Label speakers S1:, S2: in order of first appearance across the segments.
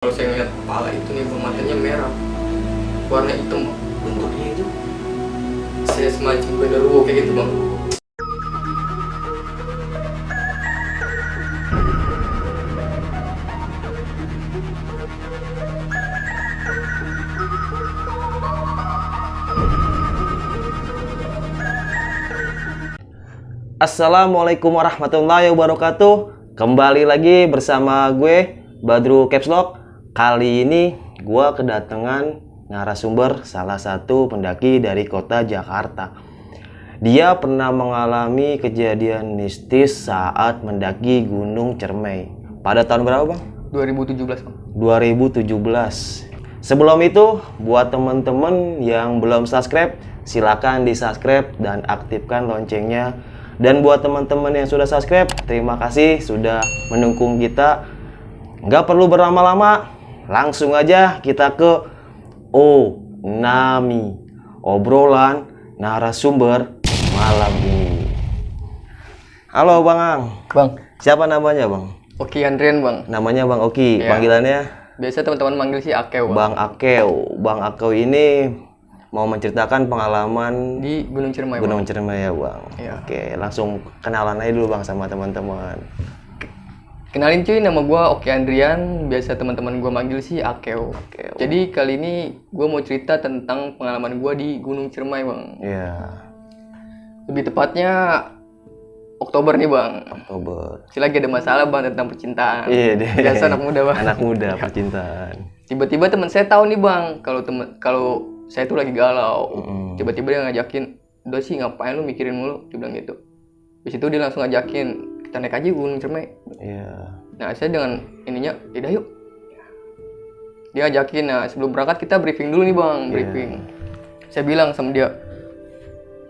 S1: Kalau saya ngeliat kepala itu nih bang, matanya merah, warna hitam bang.
S2: Bentuknya itu
S1: Saya semacam genderuwo kayak gitu bang.
S2: Assalamualaikum warahmatullahi wabarakatuh. Kembali lagi bersama gue Badru Capslock. Kali ini gue kedatangan narasumber salah satu pendaki dari kota Jakarta. Dia pernah mengalami kejadian mistis saat mendaki Gunung Cermai. Pada tahun berapa bang?
S1: 2017 bang.
S2: 2017. Sebelum itu, buat teman-teman yang belum subscribe, silakan di-subscribe dan aktifkan loncengnya. Dan buat teman-teman yang sudah subscribe, terima kasih sudah mendukung kita. Nggak perlu berlama-lama, langsung aja kita ke Nami, obrolan narasumber malam ini. Halo Bang Ang.
S1: Bang,
S2: Siapa namanya Bang?
S1: Oki Andrian bang.
S2: Namanya Bang Oki,
S1: Iya.
S2: panggilannya?
S1: Biasa teman-teman manggil si Akeo bang.
S2: Bang Akeo. Bang Akeo ini mau menceritakan pengalaman
S1: Di Gunung Ciremai bang.
S2: Gunung Ciremai ya Bang.
S1: Iya.
S2: Oke, langsung kenalan aja dulu Bang sama teman-teman.
S1: Kenalin cuy, nama gue Oki Andrian. Biasa teman-teman gue manggil si Akeo.
S2: Akeo.
S1: Jadi kali ini gue mau cerita tentang pengalaman gue di Gunung Ciremai bang.
S2: Iya,
S1: Lebih tepatnya Oktober nih bang.
S2: Oktober.
S1: Masih lagi ada masalah bang tentang percintaan.
S2: Iya deh.
S1: Biasa anak muda bang.
S2: Anak muda percintaan.
S1: Tiba-tiba teman saya tahu nih bang, kalau saya tuh lagi galau. Tiba-tiba dia ngajakin, udah sih ngapain lu mikirin mulu, dia bilang gitu. Di situ dia langsung ngajakin, kita naik aja Gunung Ciremai.
S2: Iya.
S1: Nah saya dengan ininya, yaudah yuk. Dia ngajakin, nah sebelum berangkat kita briefing dulu nih bang, briefing. Saya bilang sama dia,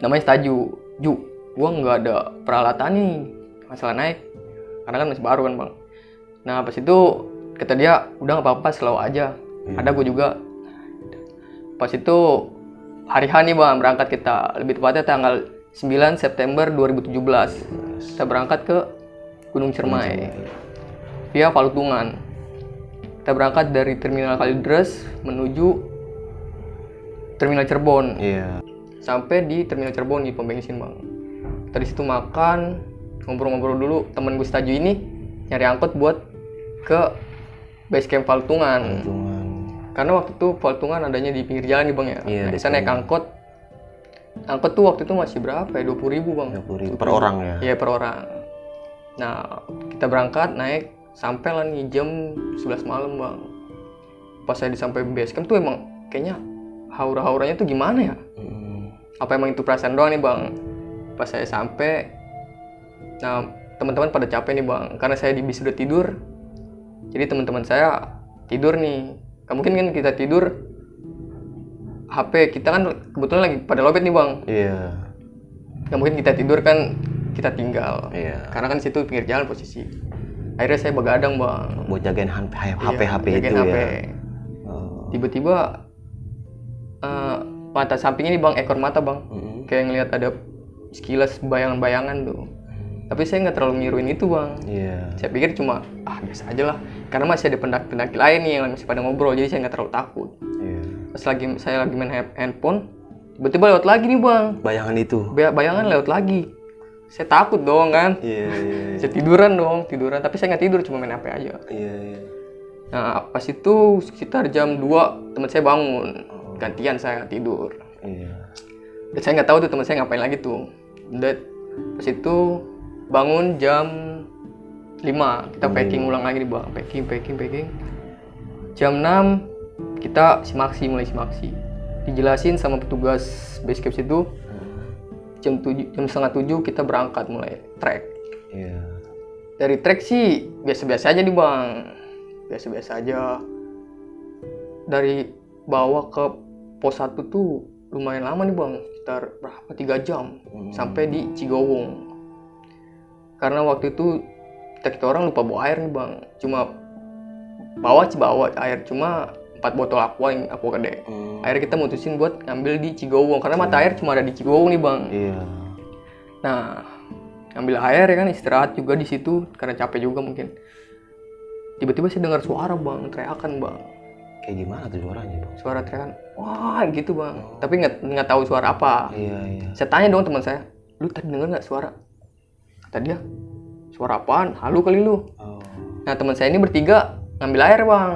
S1: namanya Staju, Ju, gua nggak ada peralatan nih, masalah naik, karena kan masih baru kan bang. Nah pas itu kata dia, udah nggak apa-apa, slow aja. Ada gue juga. Pas itu hari H nih bang, berangkat kita. Lebih tepatnya tanggal 9 September 2017. Kita berangkat ke Gunung Ciremai via Palutungan. Kita berangkat dari Terminal Kalideres menuju Terminal Cirebon.
S2: Iya.
S1: Sampai di Terminal Cirebon di pom bensin bang. Kita di situ makan, ngobrol-ngobrol dulu. Temen gue Staju ini nyari angkot buat ke base camp Palutungan. Karena waktu itu Palutungan adanya di pinggir jalan nih bang ya.
S2: Iya,
S1: Nah, kita naik angkot. Angkot tuh waktu itu masih berapa ya? 20.000 bang.
S2: 20.000 per orang ya.
S1: Iya per orang. Nah kita berangkat naik sampai lah nih jam 11 malam bang. Pas saya sampai base camp tuh emang kayaknya haura-hauranya tuh gimana ya? Apa emang itu perasaan doang nih bang? Pas saya sampai, nah teman-teman pada capek nih bang, karena saya di bis udah tidur. Jadi teman-teman saya tidur nih. Gak mungkin kan kita tidur, HP kita kan kebetulan lagi pada lobet nih bang.
S2: Iya.
S1: Gak mungkin kita tidur kan kita tinggal.
S2: Iya.
S1: Karena kan situ pinggir jalan posisi. Akhirnya saya begadang bang.
S2: Buat jagain HP
S1: Iya,
S2: itu
S1: jagain HP.
S2: ya.
S1: Tiba-tiba mata samping ini bang, ekor mata bang. Kayak ngelihat ada sekilas bayangan-bayangan tuh. Tapi saya nggak terlalu ngiruin itu bang.
S2: Iya.
S1: Saya pikir cuma biasa aja lah. Karena masih ada pendaki-pendaki lain nih yang masih pada ngobrol, jadi saya nggak terlalu takut.
S2: Iya.
S1: Pas saya lagi main handphone, tiba-tiba lewat lagi nih bang.
S2: Bayangan itu.
S1: Bayangan lewat lagi. Saya takut dong kan.
S2: Iya.
S1: Saya tiduran. Tapi saya nggak tidur, cuma main HP aja.
S2: Iya.
S1: Nah pas itu sekitar jam 2 teman saya bangun. Gantian saya tidur.
S2: Iya.
S1: Dan saya nggak tahu tuh teman saya ngapain lagi tuh. Dan pas itu bangun jam 5, kita packing ulang lagi nih bang, packing. Jam 6 kita mulai simaksi. Dijelasin sama petugas base camp situ. Jam setengah 7 kita berangkat mulai trek.
S2: Iya.
S1: Dari trek sih biasa-biasa aja nih bang, biasa-biasa aja. Dari bawah ke pos 1 tuh lumayan lama nih bang, sekitar berapa 3 jam sampai di Cigowong. Karena waktu itu kita orang lupa bawa air nih bang, cuma bawa air cuma 4 botol aqua gede. Akhirnya kita mutusin buat ngambil di Cigowong karena mata air cuma ada di Cigowong nih bang.
S2: Iya.
S1: Nah, ngambil air ya kan, istirahat juga di situ karena capek juga mungkin. tiba-tiba saya dengar suara bang, teriakan bang.
S2: Kayak gimana tuh suaranya bang?
S1: Suara teriakan, wah gitu bang. Tapi nggak tahu suara apa.
S2: Iya.
S1: Saya tanya dong teman saya, lu tadi dengar nggak suara? Kata dia, suara apaan? Halu kali lu.
S2: Oh.
S1: Nah teman saya ini bertiga ngambil air bang.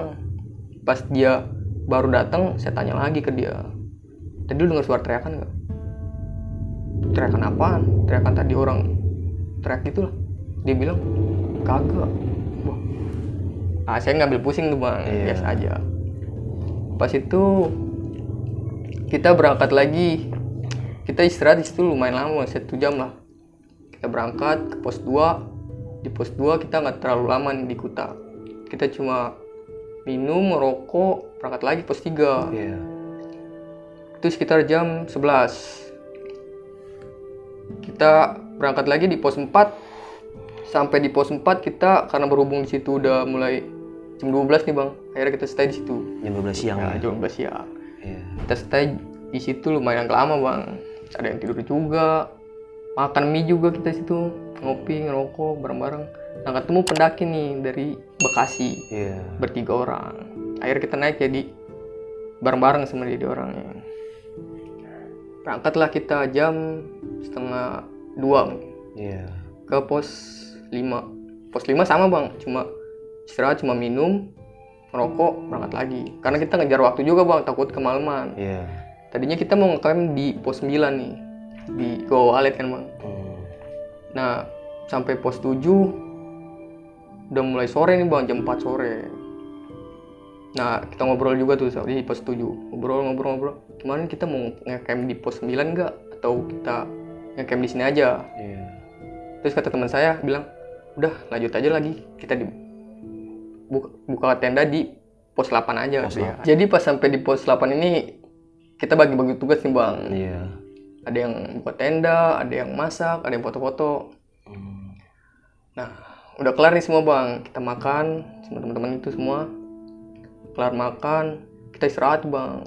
S1: Pas dia baru datang, saya tanya lagi ke dia, tadi lu dengar suara teriakan nggak? Teriakan apaan? Teriakan tadi orang teriak gitu lah. Dia bilang kagak. Wah. Ah saya ngambil pusing tuh bang, biasa aja. Pas itu kita berangkat lagi, kita istirahat di situ lumayan lama, 1 jam lah. Kita berangkat ke pos 2. Di pos 2 kita nggak terlalu lama nih di Kuta. Kita cuma minum, merokok, berangkat lagi pos 3.
S2: Iya.
S1: Itu sekitar jam 11. Kita berangkat lagi di pos 4. Sampai di pos 4 kita karena berhubung di situ udah mulai jam 12 nih bang. Akhirnya kita stay di situ.
S2: Jam 12 siang ya.
S1: Jam 12 siang.
S2: Iya.
S1: Kita stay di situ lumayan lama bang. Ada yang tidur juga. Makan mie juga kita di situ. Ngopi, ngerokok bareng-bareng. Nah ketemu pendaki nih dari Bekasi.
S2: Iya.
S1: Bertiga orang. Akhirnya kita naik jadi bareng-bareng sama dia orangnya. Berangkatlah kita jam 1:30 mungkin.
S2: Iya.
S1: Ke pos 5. Pos 5 sama bang, cuma istirahat, cuma minum, ngerokok, berangkat lagi. Karena kita ngejar waktu juga bang, takut kemalaman.
S2: Iya.
S1: Tadinya kita mau ngecamp di pos 9 nih, di Goa Walet kan bang. Nah, sampai pos 7 udah mulai sore nih bang, jam 4 sore. Nah, kita ngobrol juga tuh di pos 7. Ngobrol. Kemarin kita mau ngecamp di pos 9 nggak? Atau kita ngecamp di sini aja?
S2: Iya.
S1: Terus kata teman saya bilang, udah lanjut aja lagi, kita buka tenda di pos 8 aja.
S2: Pos 8.
S1: Jadi pas sampai di pos 8 ini kita bagi-bagi tugas nih bang.
S2: Iya.
S1: Ada yang buat tenda, ada yang masak, ada yang foto-foto. Nah udah kelar nih semua bang, kita makan sama teman-teman itu semua. Kelar makan, kita istirahat bang,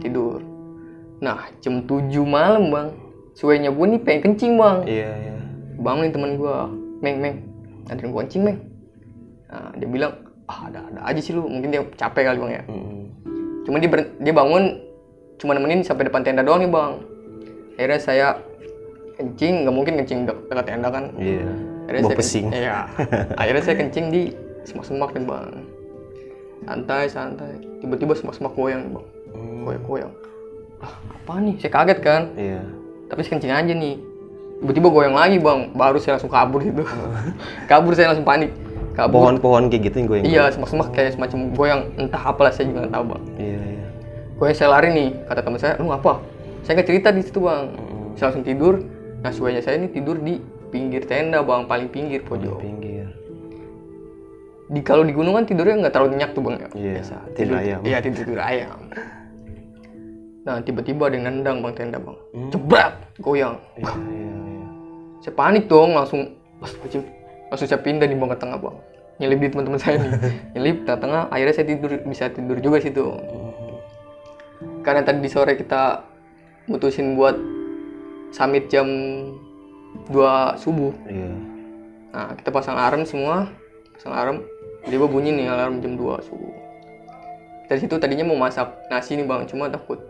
S1: tidur. Nah jam 7 malam bang, suenya gue nih pengen kencing bang.
S2: Iya.
S1: Bangunin teman gue, Meng, anterin gue kencing Meng. Nah, dia bilang, ada aja sih lu, mungkin dia capek kali bang ya. Cuma dia bangun, cuma nemenin sampai depan tenda doang nih bang. Akhirnya saya kencing, nggak mungkin kencing dekat tenda kan.
S2: Iya.
S1: Akhirnya
S2: Bawa
S1: saya
S2: pesing.
S1: Iya. Akhirnya saya kencing di semak-semak nih bang. Santai. Tiba-tiba semak-semak goyang nih bang. Goyang. Apa nih? Saya kaget kan.
S2: Iya.
S1: Tapi kencing aja nih. Tiba-tiba goyang lagi bang, baru saya langsung kabur gitu. Kabur, saya langsung panik.
S2: Pohon-pohon kayak gitu yang goyang.
S1: Iya, semak-semak kayak semacam goyang, entah apalah saya juga nggak tahu bang.
S2: Iya.
S1: Goyang, saya lari nih, kata teman saya, lu ngapa? Saya nggak cerita di situ bang. Saya langsung tidur. Nah suanya saya ini tidur di pinggir tenda bang, paling pinggir pojok.
S2: Pinggir.
S1: Kalau di gunung kan tidurnya nggak terlalu nyenyak tuh bang ya.
S2: Iya.
S1: Biasa.
S2: Tidur ayam.
S1: Iya, tidur ayam. Nah tiba-tiba ada yang nendang bang tenda bang, jebrat, goyang.
S2: Iya.
S1: Saya panik dong, langsung saya pindah nih bang ke tengah bang, nyelip di teman-teman saya nih, nyelip tengah-tengah. Akhirnya saya bisa tidur juga situ. Karena tadi di sore kita mutusin buat summit jam 2 subuh.
S2: Iya.
S1: Nah kita pasang alarm semua, tiba bunyi nih alarm jam 2 subuh. Dari situ tadinya mau masak nasi nih bang, cuma takut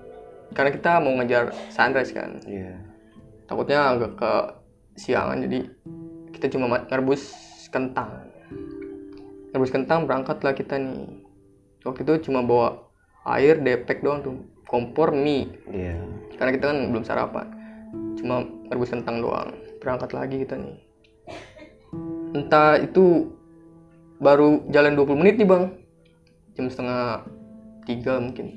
S1: karena kita mau ngejar sunrise kan.
S2: Iya.
S1: Takutnya agak ke siangan, jadi kita cuma ngerebus kentang. Berangkatlah kita nih. Waktu itu cuma bawa air, depek doang tuh, kompor, mie.
S2: Iya.
S1: Karena kita kan belum sarapan, cuma ngerebus kentang doang. Berangkat lagi kita nih. Entah itu baru jalan 20 menit nih bang, jam 2:30 mungkin.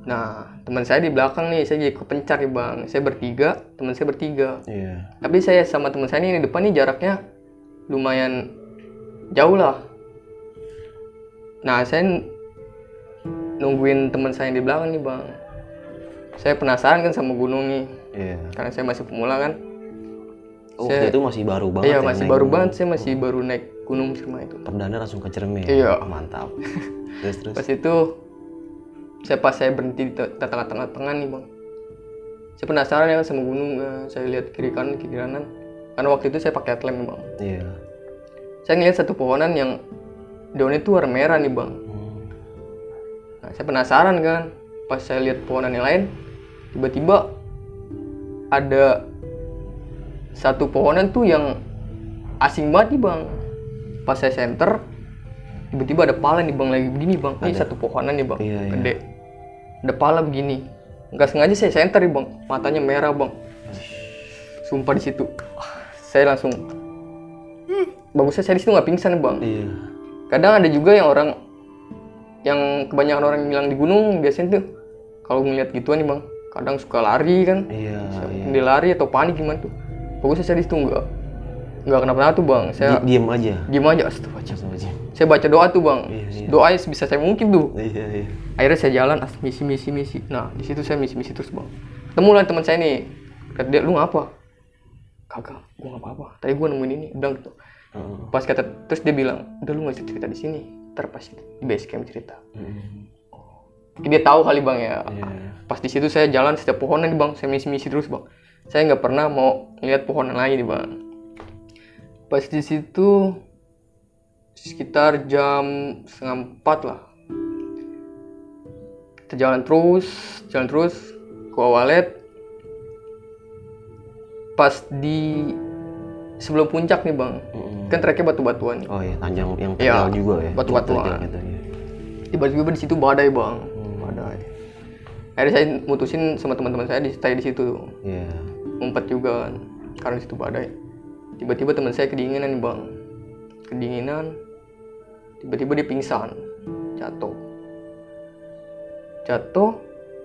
S1: Nah, teman saya di belakang nih, saya jadi kepencar nih bang. Saya bertiga, teman saya bertiga.
S2: Iya.
S1: Tapi saya sama teman saya ini di depan nih jaraknya lumayan jauh lah. Nah, saya nungguin teman saya yang di belakang nih bang. Saya penasaran kan sama gunung nih.
S2: Iya.
S1: Karena saya masih pemula kan.
S2: Waktu itu masih baru banget.
S1: Iya,
S2: ya,
S1: masih baru banget. Saya masih baru naik gunung Sirma itu.
S2: Perdana langsung ke Cerme.
S1: Iya.
S2: Mantap. Terus.
S1: Pas itu saya berhenti di tengah-tengah nih bang. Saya penasaran ya sama gunung. Saya lihat kiri kanan. Karena waktu itu saya pakai headlamp bang.
S2: Iya.
S1: Saya ngeliat satu pohonan yang daunnya tuh warna merah nih bang. Nah, saya penasaran kan, pas saya lihat pohonan yang lain, tiba-tiba ada satu pohonan tuh yang asing banget nih bang. Pas saya center, tiba-tiba ada pala nih bang, lagi begini bang. Ini satu pohonan nih bang, gede. Ada pala begini. Nggak sengaja saya center nih bang, matanya merah bang. Sumpah di situ, saya langsung. Bagusnya saya di situ nggak pingsan nih bang. Kadang ada juga yang kebanyakan orang bilang di gunung biasanya tuh kalau ngeliat gituan nih bang, kadang suka lari kan. Dia lari atau panik gimana tuh. Bagusnya saya di situ nggak kenapa-napa tuh bang. Saya
S2: diem aja.
S1: Astagfirullah. Saya baca doa tuh bang. Doa sebisa saya mungkin tuh. Akhirnya saya jalan misi. Nah di situ saya misi terus bang. Ketemu lah teman saya nih. Kata dia, lu ngapa? Kagak, gua nggak apa-apa. Tadi gua nemuin ini, bilang gitu. Pas terus dia bilang, udah lu nggak cerita di sini. Ntar pas di base camp cerita. Dia tahu kali bang ya. Pas di situ saya jalan setiap pohonan nih bang. Saya misi terus bang. Saya nggak pernah mau lihat pohonan lain nih bang. Pas di situ sekitar jam 3:30 lah. Kita jalan terus ke Walet. Pas di sebelum puncak nih bang, kan treknya batu-batuan.
S2: Oh iya, tanjang yang terjal juga ya.
S1: Batu-batuan. Tiba-tiba di situ badai bang, badai. Akhirnya saya mutusin sama teman-teman saya stay di situ. Ngumpet juga kan, karena di situ badai. Tiba-tiba teman saya kedinginan nih bang, tiba-tiba dia pingsan, jatuh.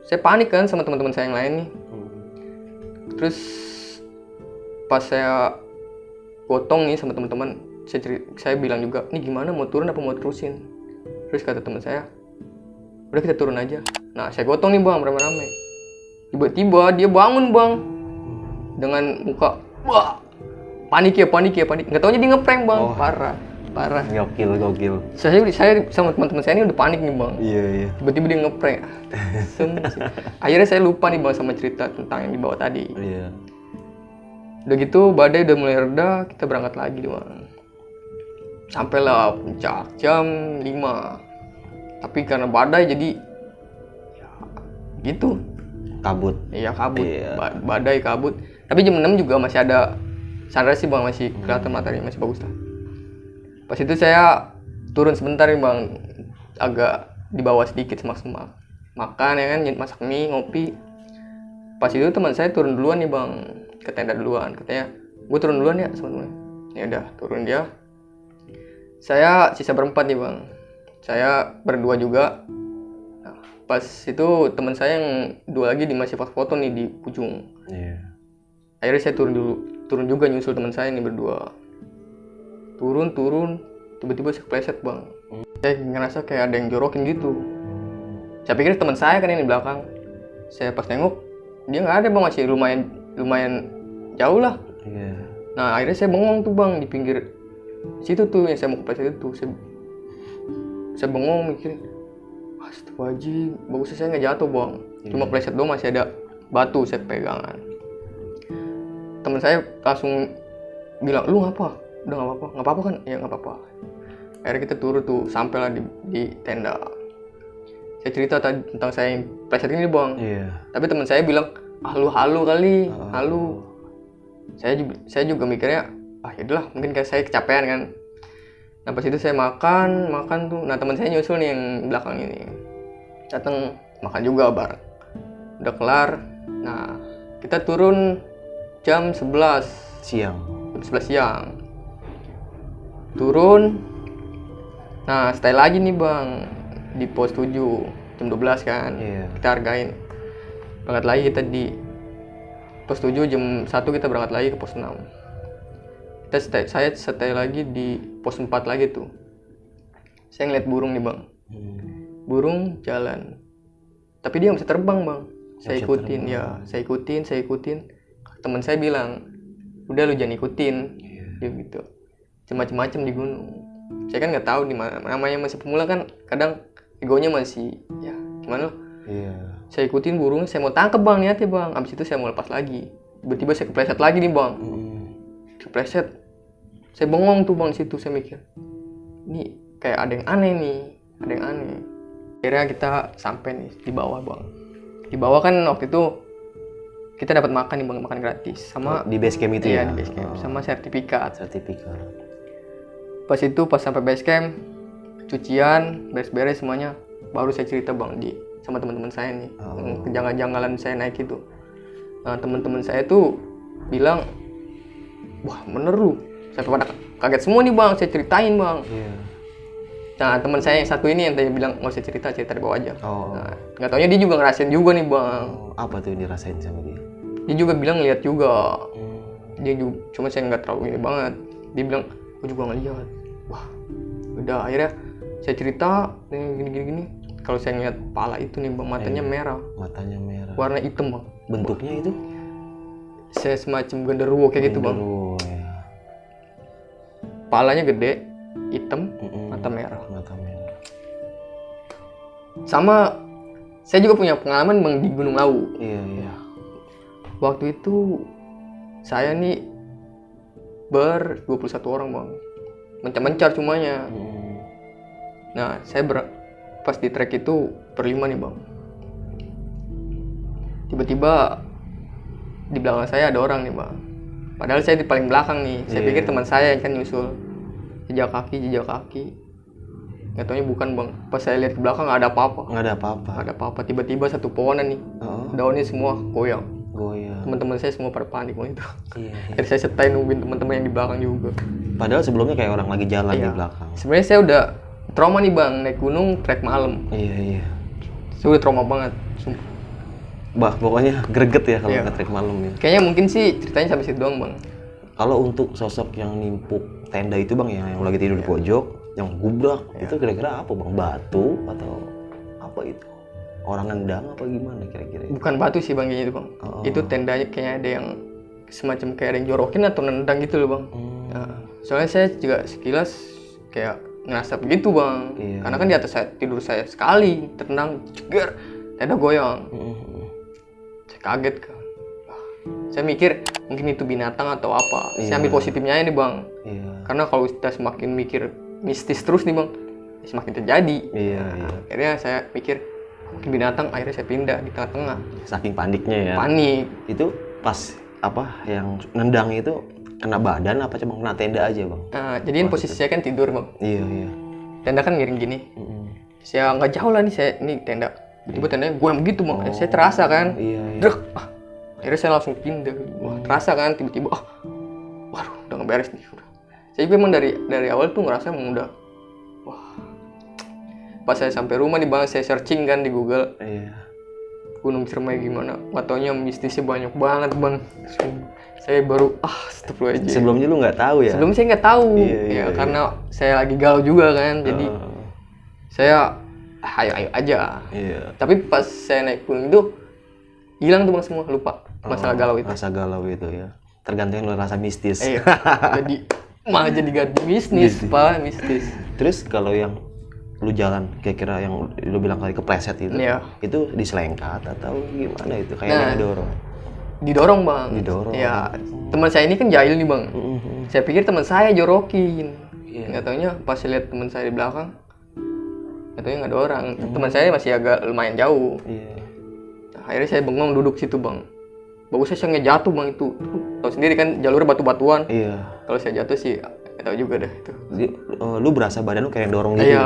S1: Saya panik kan sama teman-teman saya yang lain nih. Terus pas saya gotong nih sama teman-teman, saya bilang juga, ini gimana, mau turun apa mau terusin? Terus kata teman saya, udah kita turun aja. Nah saya gotong nih bang, rame-rame. Tiba-tiba dia bangun bang, dengan muka, wah, panik ya. Nggak taunya dia ngeprank bang, parah.
S2: Gokil.
S1: Saya sama teman-teman saya ini udah panik nih bang.
S2: Iya.
S1: Tiba-tiba dia ngeprank. Akhirnya saya lupa nih bang sama cerita tentang yang dibawa tadi. Udah gitu badai udah mulai reda, kita berangkat lagi bang. Sampailah puncak jam 5. Tapi karena badai jadi ya gitu.
S2: Kabut.
S1: Iya kabut. Badai kabut. Tapi jam 6 juga masih ada sunrise sih bang, masih kelihatan matahari, masih bagus lah. Pas itu saya turun sebentar nih bang, agak di bawah sedikit semak-semak. Makan ya kan, masak mie, ngopi. Pas itu teman saya turun duluan nih bang, ke tenda duluan. Katanya, gue turun duluan ya sama temen. Ya udah, turun dia. Saya sisa berempat nih bang. Saya berdua juga. Nah, pas itu teman saya yang dua lagi masih foto nih di ujung. Akhirnya saya turun juga nyusul teman saya nih berdua. Turun, tiba-tiba saya kepleset bang. Saya ngerasa kayak ada yang jorokin gitu. Saya pikir teman saya kan yang di belakang. Saya pas nengok, dia nggak ada bang, masih lumayan jauh lah. Nah akhirnya saya bengong tuh bang di pinggir situ tuh yang saya mau kepleset itu. Saya bengong mikir, astagfirullahaladzim, bagusnya saya nggak jatuh bang. Cuma pleset doang, masih ada batu saya pegangan. Teman saya langsung bilang, lu ngapa? Udah nggak apa-apa kan? Ya nggak apa-apa. Akhirnya kita turun tuh, sampailah di tenda. Saya cerita tadi tentang saya yang pleset ini bang. Tapi teman saya bilang, halu kali. Saya juga mikirnya, yaudahlah, mungkin kayak saya kecapean kan. Nah pas itu saya makan tuh. Nah teman saya nyusul nih yang belakang ini. Datang makan juga bareng. Udah kelar. Nah kita turun jam 11 siang. Turun. Nah stay lagi nih bang di pos 7 jam 12 kan. Kita hargain. Berangkat lagi kita di pos 7 jam 1 kita berangkat lagi ke pos 6. Saya stay lagi di pos 4 lagi tuh. Saya ngeliat burung nih bang. Burung jalan. Tapi dia nggak bisa terbang bang. Saya ikutin. Teman saya bilang, udah lu jangan ikutin. Dia gitu. Macam-macam di gunung. Saya kan nggak tahu di mana. Namanya masih pemula kan, kadang egonya masih ya gimana loh. Saya ikutin burung, saya mau tangkap bang, niatnya bang. Abis itu saya mau lepas lagi. Tiba-tiba saya kepleset lagi nih bang. Kepleset. Saya bengong tuh bang di situ, saya mikir, ini kayak ada yang aneh nih, ada yang aneh. Akhirnya kita sampai nih di bawah bang. Di bawah kan waktu itu kita dapat makan nih bang, makan gratis sama
S2: di base camp itu
S1: iya,
S2: ya.
S1: di base camp sama sertifikat. Pas sampai base camp, cucian, beres-beres semuanya, baru saya cerita bang sama teman-teman saya nih, kejanggalan saya naik itu. Nah teman-teman saya tuh bilang, wah bener lu, saya pada kaget semua nih bang, saya ceritain bang. Nah teman saya yang satu ini yang tadi bilang nggak usah cerita di bawah aja. Nah, nggak taunya dia juga ngerasain juga nih bang.
S2: Apa tuh yang dirasain sama dia?
S1: Dia juga bilang lihat juga. Dia juga, cuma saya nggak terlalu ini banget. Dia bilang, gue juga ngeliat. Wah, udah akhirnya saya cerita gini. Kalau saya ngeliat pala itu nih bang, matanya merah.
S2: Matanya merah.
S1: Warna hitam bang.
S2: Bentuknya itu?
S1: Saya semacam genderuwo kayak gitu bang.
S2: Ya.
S1: Palanya gede, hitam, mata merah. Sama saya juga punya pengalaman bang di Gunung Lawu.
S2: Iya.
S1: Waktu itu saya nih 21 orang bang, mencar semuanya. Nah saya pas di trek itu berlima nih bang. Tiba-tiba di belakang saya ada orang nih bang. Padahal saya di paling belakang nih. Saya pikir teman saya kan nyusul. Jejak kaki. Nggak taunya bukan bang. Pas saya lihat ke belakang nggak ada apa-apa. Tiba-tiba satu pohonan nih, daunnya semua goyang. Teman-teman saya semua pada panik waktu itu. Jadi saya setai nungguin teman-teman yang di belakang juga.
S2: Padahal sebelumnya kayak orang lagi jalan di belakang.
S1: Sebenarnya saya udah trauma nih bang, naik gunung trek malam.
S2: Iya.
S1: Saya udah trauma banget, sumpah.
S2: Pokoknya greget ya kalau ke trek malam ya.
S1: Kayaknya mungkin sih ceritanya sampai situ doang bang.
S2: Kalau untuk sosok yang nimpuk tenda itu bang ya, yang lagi tidur di pojok, yang gubrak, itu kira-kira apa bang? Batu atau apa itu? Orang nendang apa gimana kira-kira?
S1: Bukan batu sih bang, kayaknya itu bang. Itu tendanya kayaknya ada yang semacam kayak ada yang jorokin atau nendang gitu loh bang. Nah, soalnya saya juga sekilas kayak ngerasa begitu bang. Karena kan di atas tidur saya sekali, tendang, ceger, tenda goyang. Saya kaget kan. Saya mikir mungkin itu binatang atau apa. Saya ambil positifnya nih bang. Karena kalau kita semakin mikir mistis terus nih bang, semakin terjadi. Akhirnya saya mikir mungkin binatang, akhirnya saya pindah di tengah-tengah.
S2: Saking paniknya ya.
S1: Panik.
S2: Itu pas yang nendang itu kena badan apa cuma kena tenda aja bang?
S1: Jadi posisi saya kan tidur bang.
S2: Iya.
S1: Tenda kan miring gini. Saya nggak jauh lah nih, saya ini tenda. Tiba-tiba tendanya goyang begitu bang. Saya terasa kan.
S2: Iya.
S1: Akhirnya saya langsung pindah. Wah, terasa kan tiba-tiba. Waduh, udah nggak beres nih. Saya juga emang dari awal tuh ngerasa emang udah. Wah. Pas saya sampai rumah nih bang, saya searching kan di Google. Gunung Ciremai gimana? Katanya mistisnya banyak banget bang. Saya baru astagfirullahaladzim.
S2: Sebelumnya lu nggak tahu ya?
S1: Sebelumnya saya nggak tahu. Karena saya lagi galau juga kan. Jadi saya ayo aja. Tapi pas saya naik gunung itu hilang tuh bang semua, lupa masalah galau itu.
S2: Rasa galau itu ya. Tergantung lu rasa mistis.
S1: Jadi malah jadi ganti mistis.
S2: Terus kalau yang lu jalan kira-kira yang lu bilang kali kepleset itu diselengkat atau gimana itu kayak
S1: didorong bang. Ya teman saya ini kan jahil nih bang. Saya pikir teman saya jorokin. Nggak taunya pas lihat teman saya di belakang, nggak taunya nggak ada orang. Teman saya masih agak lumayan jauh. Akhirnya saya bengong duduk situ bang. Bagusnya saya nggak jatuh bang itu. Tahu sendiri kan jalur batu-batuan. Kalau saya jatuh sih nggak tahu juga dah itu.
S2: Lu berasa badan lu kayak dorong gitu?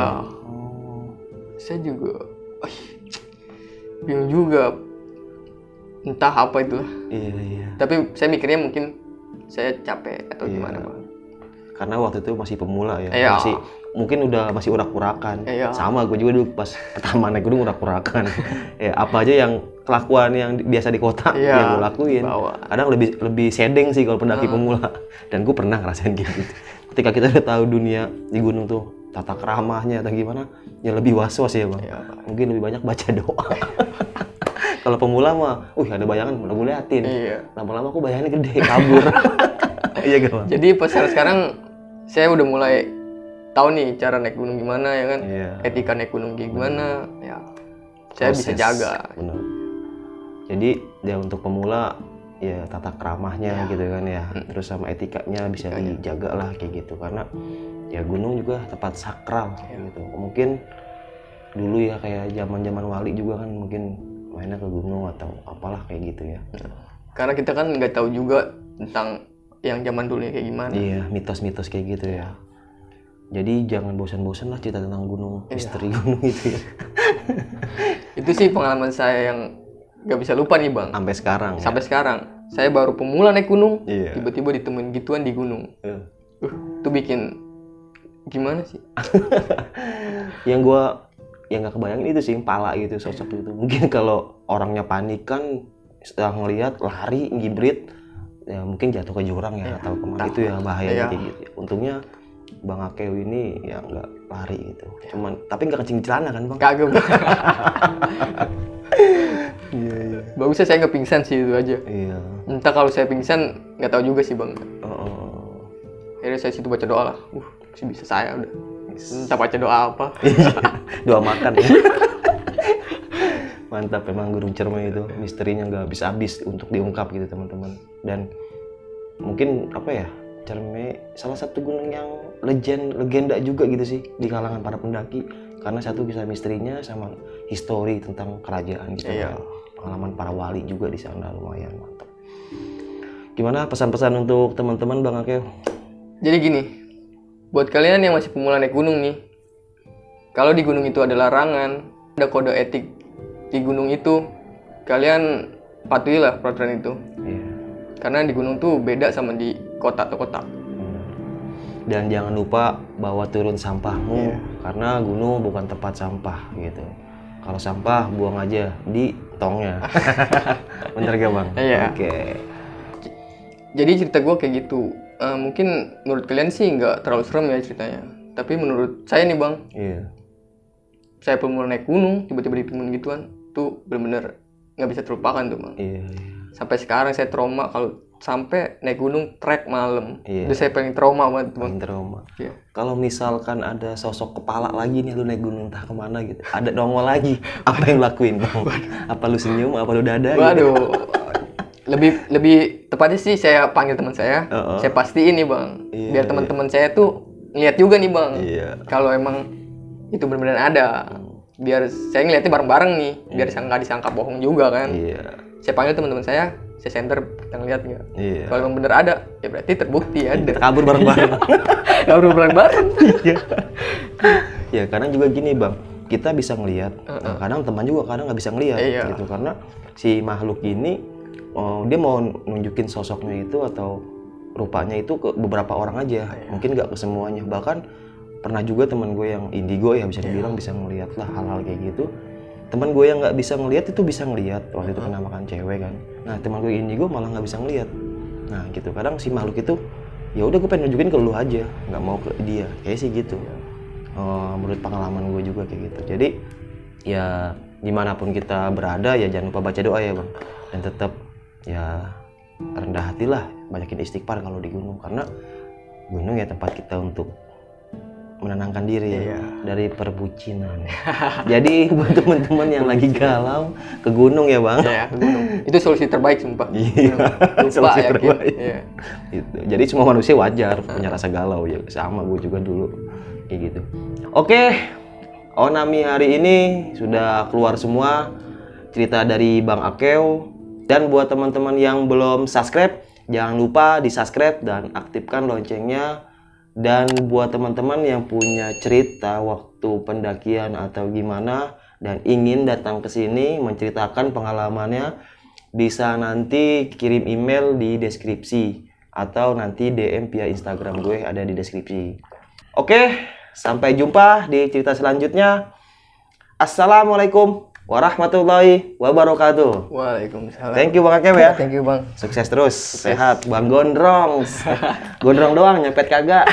S1: Saya juga bingung juga. Entah apa itu. Tapi saya mikirnya mungkin saya capek atau gimana bang.
S2: Karena waktu itu masih pemula ya. Mungkin masih urak-urakan. Sama gue juga dulu pas pertama naik gunung urak-urakan. Apa aja yang kelakuan yang biasa di kota yang gue lakuin. Kadang lebih sedeng sih kalau pendaki pemula. Dan gue pernah ngerasain gitu. Ketika kita udah tahu dunia di gunung tuh tata keramahnya atau gimana, ya lebih was-was ya bang. Mungkin lebih banyak baca doa. Kalau pemula mah, ada bayangan, udah gue liatin. Lama-lama kok bayangannya gede, kabur. Iya gak bang?
S1: Jadi pas sekarang saya udah mulai tahu nih cara naik gunung gimana ya kan, etika naik gunung gimana, ya saya bisa jaga.
S2: Jadi ya untuk pemula ya tata keramahnya gitu kan ya. Terus sama etikanya bisa dijaga lah kayak gitu, karena ya gunung juga tempat sakral gitu. Mungkin dulu ya kayak zaman wali juga kan mungkin mainnya ke gunung atau apalah kayak gitu ya.
S1: Karena kita kan nggak tahu juga tentang yang zaman dulunya kayak gimana.
S2: Iya, mitos-mitos kayak gitu ya. Jadi jangan bosan-bosan lah cerita tentang gunung, misteri gunung itu ya.
S1: Itu sih pengalaman saya yang nggak bisa lupa nih bang.
S2: Sampai sekarang.
S1: Sampai sekarang. Saya baru pemula naik gunung,
S2: Iya.
S1: tiba-tiba ditemuin gituan di gunung. Itu bikin gimana sih?
S2: yang nggak kebayangin itu sih, pala gitu, sosok itu. Mungkin kalau orangnya panik kan setelah ngelihat lari ngibrit, ya mungkin jatuh ke jurang ya atau kemana itu ya bahaya kayak gitu. Untungnya Bang Akeo ini ya nggak lari gitu. Cuman tapi nggak kencing celana kan bang?
S1: Kagak bang. Iya. Bagusnya saya nggak pingsan sih itu aja.
S2: Iya.
S1: Entah kalau saya pingsan nggak tahu juga sih bang.
S2: Oh.
S1: Akhirnya saya situ baca doa lah. Masih bisa saya udah. Entah baca doa apa.
S2: Doa makan ya. Mantap, memang Gunung Ciremai itu misterinya nggak habis-habis untuk diungkap gitu teman-teman. Dan mungkin apa ya, Ciremai salah satu gunung yang legenda juga gitu sih di kalangan para pendaki, karena satu bisa misterinya sama histori tentang kerajaan gitu.
S1: Iya.
S2: Pengalaman para wali juga di sana lumayan mantap. Gimana pesan-pesan untuk teman-teman Bang Akeo?
S1: Jadi gini, buat kalian yang masih pemula naik gunung nih, kalau di gunung itu ada larangan, ada kode etik di gunung itu, kalian patuhilah peraturan itu.
S2: Iya.
S1: Karena di gunung tuh beda sama di kota atau kota.
S2: Dan jangan lupa bawa turun sampahmu, karena gunung bukan tempat sampah gitu. Kalau sampah buang aja di tongnya. Bener gak bang?
S1: Iya.
S2: Oke.
S1: Jadi cerita gue kayak gitu. Mungkin menurut kalian sih nggak terlalu serem ya ceritanya. Tapi menurut saya nih bang, saya pemula naik gunung, tiba-tiba ditemuin gituan, tuh bener-bener nggak bisa terlupakan tuh bang.
S2: Iya.
S1: Sampai sekarang saya trauma kalau sampai naik gunung trek malam.
S2: Iya.
S1: Itu saya paling trauma banget bang.
S2: Paling trauma.
S1: Iya.
S2: Kalau misalkan ada sosok kepala lagi nih, lu naik gunung entah kemana gitu, ada nongol lagi, apa yang lu lakuin bang? Apa lu senyum, apa lu dada?
S1: Waduh.
S2: Gitu?
S1: lebih tepatnya sih saya panggil teman saya. Saya pastiin nih bang, biar teman-teman saya tuh ngeliat juga nih bang.
S2: Iya.
S1: Kalau emang itu benar-benar ada, biar saya ngeliatnya bareng-bareng nih, biar nggak disangka bohong juga kan.
S2: Iya.
S1: Saya panggil teman-teman saya center, kita ngeliat nggak.
S2: Iya.
S1: Kalau emang bener ada, ya berarti terbukti ada.
S2: Kita kabur bareng-bareng.
S1: Kabur bareng-bareng.
S2: Iya. Ya kadang juga gini bang, kita bisa ngelihat, kadang teman juga kadang nggak bisa ngelihat gitu, karena si makhluk ini dia mau nunjukin sosoknya itu atau rupanya itu ke beberapa orang aja, mungkin nggak ke semuanya. Bahkan pernah juga teman gue yang indigo ya bisa dibilang bisa ngelihat lah hal-hal kayak gitu. Teman gue yang nggak bisa ngelihat itu bisa ngelihat, waktu itu penampakan cewek kan. Nah teman gue indigo malah nggak bisa ngelihat. Nah gitu, kadang si makhluk itu ya udah gue pengen nunjukin ke lu aja, nggak mau ke dia, kayak sih gitu. Menurut pengalaman gue juga kayak gitu. Jadi ya dimanapun kita berada ya jangan lupa baca doa ya bang, dan tetap ya rendah hatilah, banyakin istighfar kalau di gunung, karena gunung ya tempat kita untuk menenangkan diri dari perbucinan. Jadi buat teman-teman yang lagi galau ke gunung ya bang.
S1: Iya, ke gunung. Itu solusi terbaik sumpah.
S2: Iya.
S1: Lupa ya gitu. Iya.
S2: Gitu. Jadi semua manusia wajar punya rasa galau ya, sama gue juga dulu kayak gitu. Oke, Onami hari ini sudah keluar semua cerita dari Bang Akeo. Dan buat teman-teman yang belum subscribe, jangan lupa di subscribe dan aktifkan loncengnya. Dan buat teman-teman yang punya cerita waktu pendakian atau gimana dan ingin datang ke sini menceritakan pengalamannya, bisa nanti kirim email di deskripsi atau nanti DM via Instagram gue ada di deskripsi. Oke, sampai jumpa di cerita selanjutnya. Assalamualaikum warahmatullahi wabarakatuh.
S1: Waalaikumsalam.
S2: Thank you Bang Akeo ya.
S1: Thank you Bang.
S2: Sukses terus, sehat. Bang Gondrong. Gondrong doang, nyepet kagak.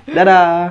S2: Dadah.